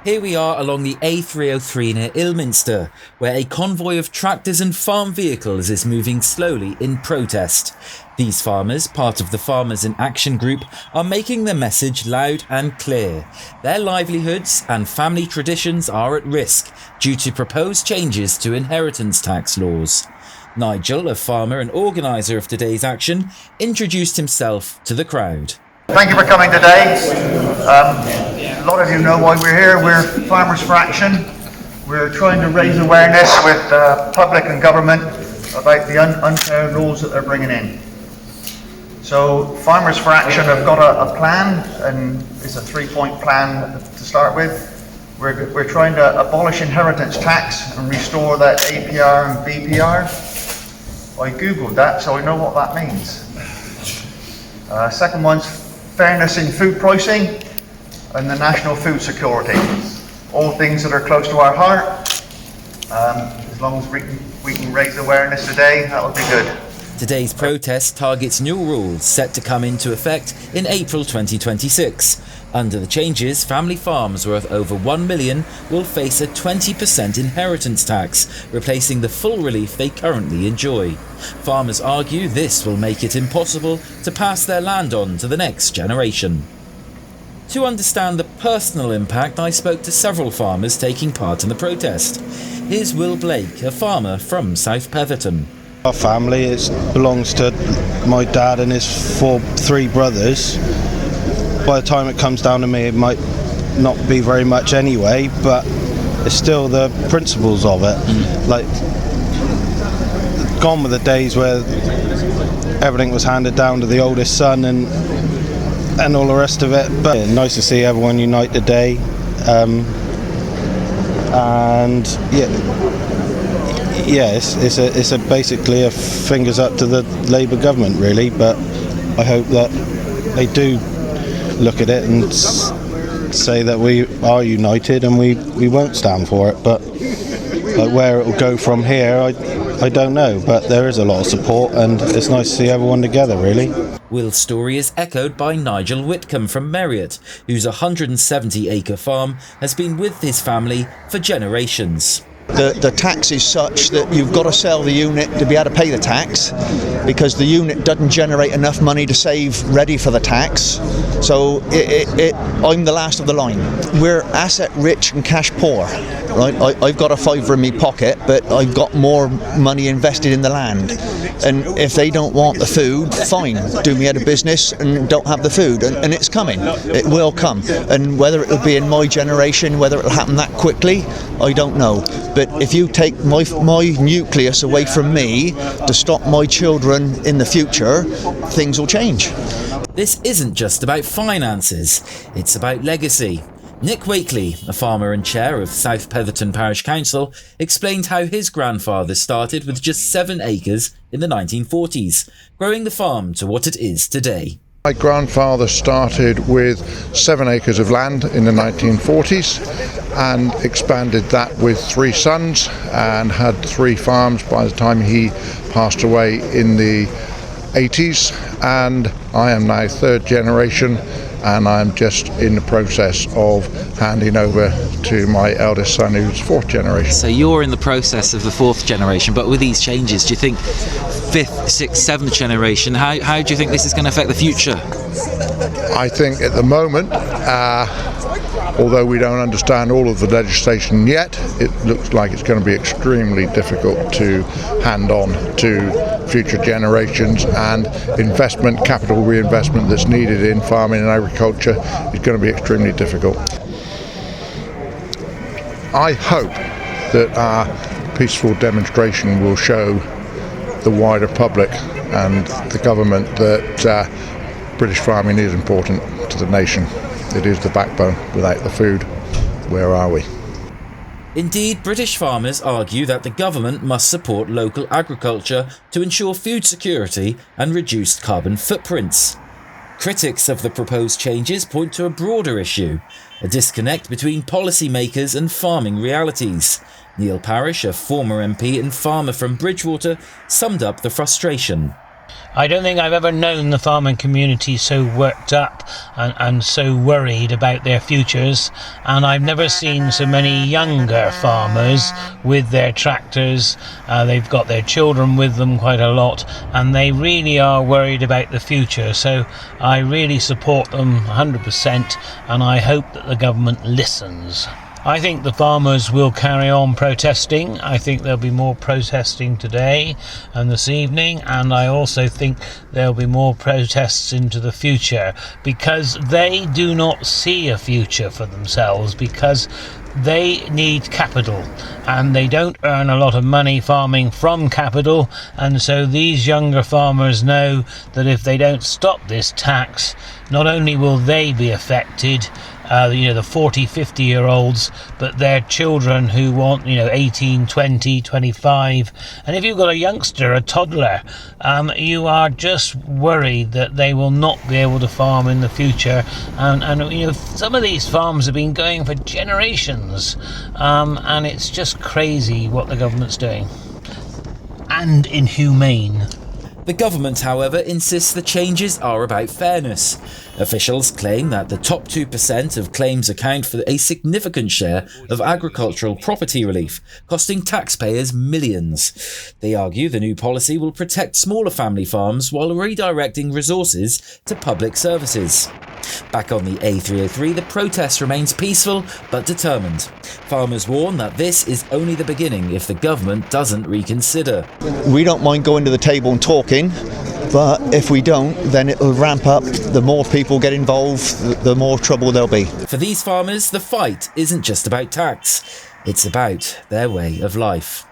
Here we are along the A303 near Ilminster, where a convoy of tractors and farm vehicles is moving slowly in protest. These farmers, part of the Farmers in Action group, are making their message loud and clear. Their livelihoods and family traditions are at risk due to proposed changes to inheritance tax laws. Nigel, a farmer and organiser of today's action, introduced himself to the crowd. Thank you for coming today. A lot of you know why we're here. We're Farmers for Action. We're trying to raise awareness with public and government about the unfair laws that they're bringing in. So Farmers for Action have got a plan, and it's a 3-point plan to start with. We're trying to abolish inheritance tax and restore that APR and BPR. I googled that, so I know what that means. Second one's fairness in food pricing and the national food security. All things that are close to our heart. As long as we can raise awareness today, that would be good. Today's protest targets new rules set to come into effect in April 2026. Under the changes, family farms worth over 1 million will face a 20% inheritance tax, replacing the full relief they currently enjoy. Farmers argue this will make it impossible to pass their land on to the next generation. To understand the personal impact, I spoke to several farmers taking part in the protest. Here's Will Blake, a farmer from South Petherton. Our family belongs to my dad and his three brothers. By the time it comes down to me, it might not be very much anyway, but it's still the principles of it. Like, gone were the days where everything was handed down to the oldest son and all the rest of it. But nice to see everyone unite today. And it's basically a fingers up to the Labour government, really. But I hope that they do look at it and say that we are united and we won't stand for it. But like, where it will go from here, I don't know. But there is a lot of support, and it's nice to see everyone together, really. Will's story is echoed by Nigel Whitham from Merriott, whose 170-acre farm has been with his family for generations. The tax is such that you've got to sell the unit to be able to pay the tax, because the unit doesn't generate enough money to save ready for the tax. So I'm the last of the line. We're asset rich and cash poor, right? I've got a fiver in my pocket, but I've got more money invested in the land. And if they don't want the food, fine, do me out of business and don't have the food. And it's coming, it will come. And whether it'll be in my generation, whether it'll happen that quickly, I don't know. But if you take my nucleus away from me to stop my children in the future, things will change. This isn't just about finances, it's about legacy. Nick Wakeley, a farmer and chair of South Petherton Parish Council, explained how his grandfather started with just 7 acres in the 1940s, growing the farm to what it is today. My grandfather started with 7 acres of land in the 1940s and expanded that with 3 sons and had 3 farms by the time he passed away in the 80s. And I am now 3rd generation, and I'm just in the process of handing over to my eldest son, who's 4th generation. So you're in the process of the 4th generation, but with these changes, do you think 5th, 6th, 7th generation, how do you think this is going to affect the future? I think at the moment, although we don't understand all of the legislation yet, it looks like it's going to be extremely difficult to hand on to future generations, and capital reinvestment that's needed in farming and agriculture is going to be extremely difficult. I hope that our peaceful demonstration will show the wider public and the government that British farming is important to the nation. It is the backbone. Without the food, where are we? Indeed, British farmers argue that the government must support local agriculture to ensure food security and reduced carbon footprints. Critics of the proposed changes point to a broader issue, a disconnect between policymakers and farming realities. Neil Parish, a former MP and farmer from Bridgewater, summed up the frustration. I don't think I've ever known the farming community so worked up and so worried about their futures, and I've never seen so many younger farmers with their tractors. They've got their children with them quite a lot, and they really are worried about the future. So I really support them 100%, and I hope that the government listens. I think the farmers will carry on protesting. I think there'll be more protesting today and this evening, and I also think there'll be more protests into the future, because they do not see a future for themselves, because they need capital and they don't earn a lot of money farming from capital, and so these younger farmers know that if they don't stop this tax, not only will they be affected, the 40, 50-year-olds, but their children who want, 18, 20, 25. And if you've got a youngster, a toddler, you are just worried that they will not be able to farm in the future. And some of these farms have been going for generations, and it's just crazy what the government's doing. And inhumane. The government, however, insists the changes are about fairness. Officials claim that the top 2% of claims account for a significant share of agricultural property relief, costing taxpayers millions. They argue the new policy will protect smaller family farms while redirecting resources to public services. Back on the A303, the protest remains peaceful but determined. Farmers warn that this is only the beginning if the government doesn't reconsider. We don't mind going to the table and talking, but if we don't, then it'll ramp up. The more people get involved, the more trouble there'll be. For these farmers, the fight isn't just about tax, it's about their way of life.